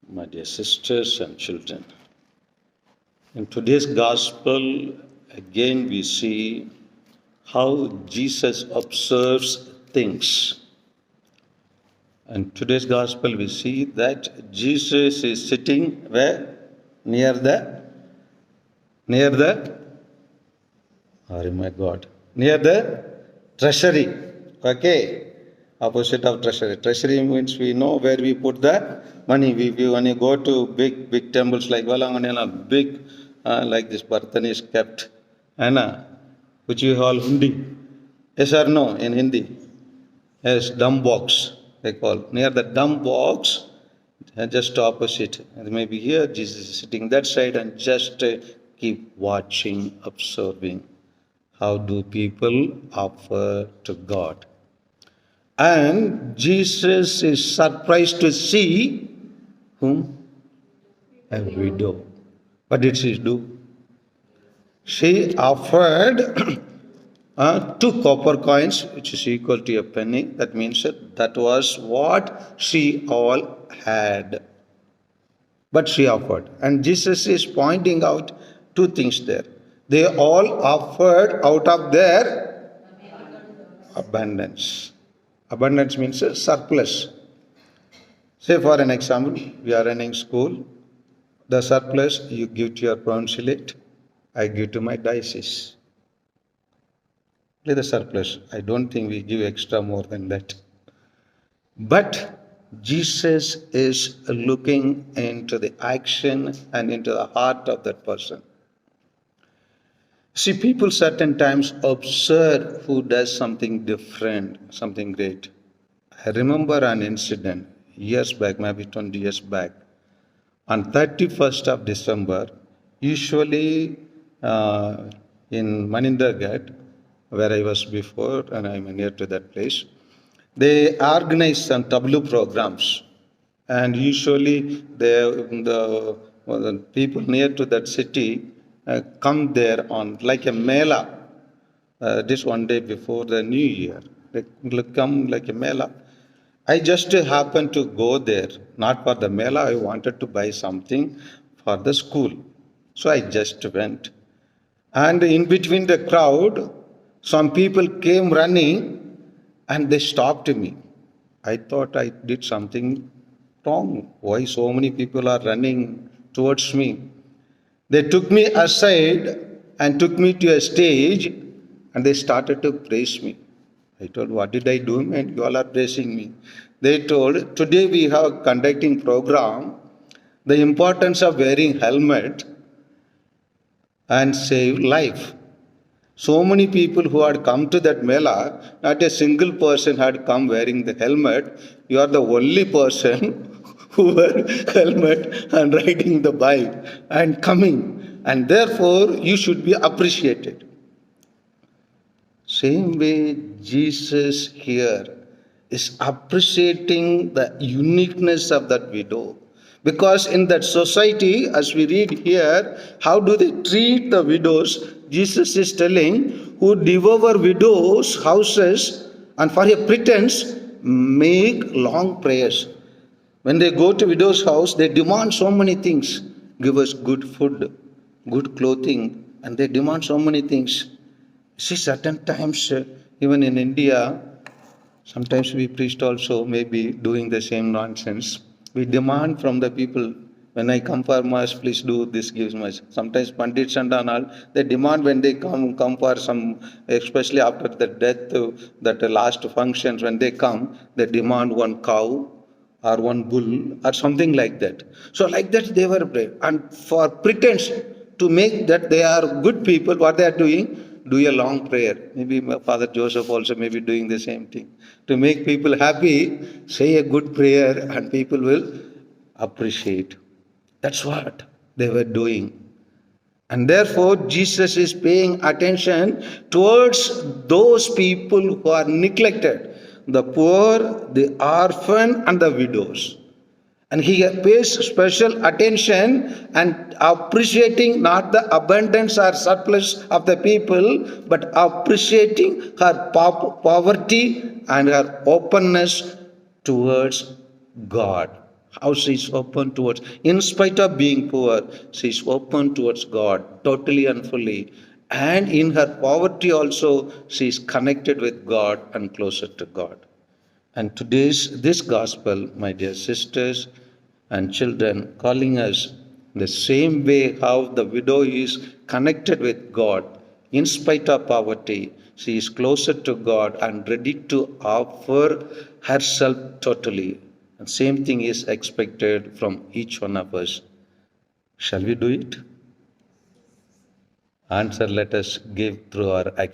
My dear sisters and children, in today's gospel, again we see how Jesus observes things. And today's gospel, we see that Jesus is sitting where? Near the, oh my God, near the treasury. Okay, opposite of treasury. Treasury means we know where we put the money. When you go to big temples like Valanganela, big like this Barthan is kept, Anna, which you call hundi. Yes or no in Hindi? Yes, dumb box they call. Near the dumb box, just opposite. And maybe here Jesus is sitting that side and just keep watching, observing. How do people offer to God? And Jesus is surprised to see whom? A widow. What did she do? She offered two copper coins, which is equal to a penny. That means that was what she all had. But she offered. And Jesus is pointing out two things there. They all offered out of their abundance. Abundance means a surplus. Say for an example, we are running school. The surplus you give to your consulate, I give to my diocese. The surplus. I don't think we give extra more than that. But Jesus is looking into the action and into the heart of that person. See, people certain times observe who does something different, something great. I remember an incident years back, maybe 20 years back. On 31st of December, usually in Manindragarh, where I was before, and I'm near to that place, they organize some tableau programs. And usually the people near to that city come there on like a mela, this one day before the new year. They come like a mela. I just happened to go there, not for the mela. I wanted to buy something for the school. So I just went. And in between the crowd, some people came running and they stopped me. I thought I did something wrong. Why so many people are running towards me? They took me aside and took me to a stage and they started to praise me. I told, what did I do, man? You all are praising me. They told, today we have conducting program, the importance of wearing helmet and save life. So many people who had come to that mela, not a single person had come wearing the helmet. You are the only person who wear helmet and riding the bike and coming. And therefore, you should be appreciated. Same way, Jesus here is appreciating the uniqueness of that widow. Because in that society, as we read here, how do they treat the widows? Jesus is telling, who devour widows' houses and for a pretense make long prayers. When they go to widow's house, they demand so many things. Give us good food, good clothing, and they demand so many things. See, certain times, even in India, sometimes we priests also may be doing the same nonsense. We demand from the people, when I come for mass, please do this, gives mass. Sometimes pandits and all, they demand when they come for some, especially after the death, that last functions, when they come, they demand one cow or one bull or something like that. So like that they were brave. And for pretense to make that they are good people, what they are doing? Do a long prayer. Maybe Father Joseph also may be doing the same thing. To make people happy, say a good prayer and people will appreciate. That's what they were doing. And therefore, Jesus is paying attention towards those people who are neglected, the poor, the orphan, and the widows. And he pays special attention and appreciating not the abundance or surplus of the people, but appreciating her poverty and her openness towards God. How she is open towards, in spite of being poor, she is open towards God totally and fully. And in her poverty also, she is connected with God and closer to God. And today's this gospel, my dear sisters and children, calling us the same way how the widow is connected with God in spite of poverty. She is closer to God and ready to offer herself totally. And same thing is expected from each one of us. Shall we do it? Answer let us give through our action.